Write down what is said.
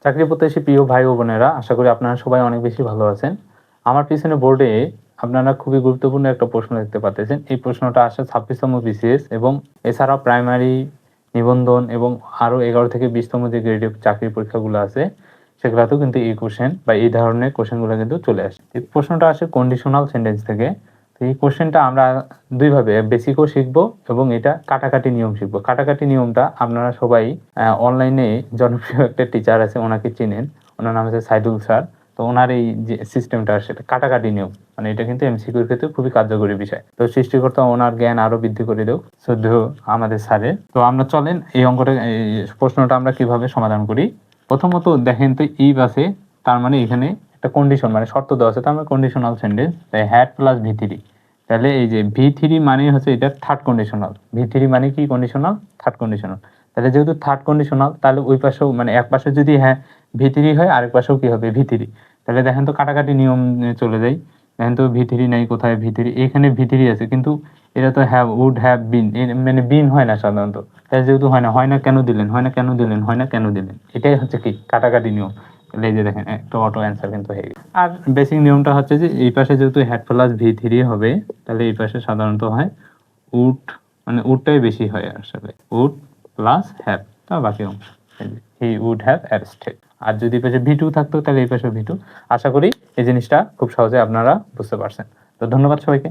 চাকরি প্রত্যাশী প্রিয় ভাই ও বোনেরা, আশা করি আপনারা সবাই অনেক বেশি ভালো আছেন। আমার পিছনে বোর্ডে আপনারা খুবই গুরুত্বপূর্ণ একটা প্রশ্ন দেখতে পাচ্ছেন। এই প্রশ্নটা আসে 26তম বিসিএস এবং এছাড়াও প্রাইমারি, নিবন্ধন এবং আরও 11 থেকে 20তম যে গ্রেডের চাকরির পরীক্ষাগুলো আছে সেগুলোতেও কিন্তু এই কোশ্চেন বা এই ধরনের কোশ্চেনগুলো কিন্তু চলে আসে। এই প্রশ্নটা আসে কন্ডিশনাল সেন্টেন্স থেকে। তো এই কোশ্চেনটা আমরা দুইভাবে বেসিকও শিখবো এবং এটা কাটাকাটি নিয়ম শিখবো। কাটাকাটি নিয়মটা আপনারা সবাই অনলাইনে জনপ্রিয় একটা টিচার আছে, ওনাকে চিনেন। ওনার নাম হচ্ছে সাইদুল স্যার। তো ওনার এই যে সিস্টেমটা সেটা কাটাকাটি নিয়ম, মানে এটা কিন্তু এমসিকিউর ক্ষেত্রে খুবই কার্যকরী বিষয়। তো সৃষ্টিকর্তা ওনার জ্ঞান আরো বৃদ্ধি করে দেও শুদ্ধ আমাদের স্যারের। তো আমরা চলেন এই অঙ্কটা, এই প্রশ্নটা আমরা কিভাবে সমাধান করি। প্রথমত দেখেন তো ই বাসে, তার মানে এখানে একটা কন্ডিশন মানে শর্ত দেওয়া আছে, তার মানে কন্ডিশনাল সেন্টেন্স হ্যাড প্লাস ভি3। তাহলে এই যে ভি3 মানে হচ্ছে এটা থার্ড কন্ডিশনাল। ভি3 মানে কি কন্ডিশনাল? Third conditional. তাহলে যেহেতু থার্ড কন্ডিশনাল, তাহলে ওই পাশেও মানে এক পাশে যদি হ্যাঁ ভি3 হয়, আরেক পাশেও কি হবে? ভি3। তাহলে দেখেন তো কাটাকাটি নিয়ম চলে যায়। দেখেন তো ভি3 নাই কোথায়? ভি3 এখানে ভি3 আছে, কিন্তু এটা তো হ্যাভ, উড হ্যাভ বিন, মানে বিন হয় না সাধারণত। তাহলে যেহেতু হয় না কেন দিলেন? হয় না কেন দিলেন? হয় না কেন দিলেন? এটাই হচ্ছে কি কাটাকাটি নিয়ম। তাহলে এই যে দেখেন একটা অটো অ্যান্সার কিন্তু হয়ে গেছে। আর বেসিক নিয়মটা হচ্ছে যে এই পাশে যেহেতু হ্যাড প্লাস ভি3 হবে, তাহলে এই পাশে সাধারণত হয় উড, মানে উডটাই বেশি হয় আসলে। উড প্লাস হ্যাভ, তা বাকি অংশ হি উড হ্যাভ অ্যারেস্টেড। আর যদি এই পাশে ভি2 থাকতো তাহলে এই পাশে ভি2। আশা করি এই জিনিসটা খুব সহজে আপনারা বুঝতে পারছেন। তো ধন্যবাদ সবাইকে।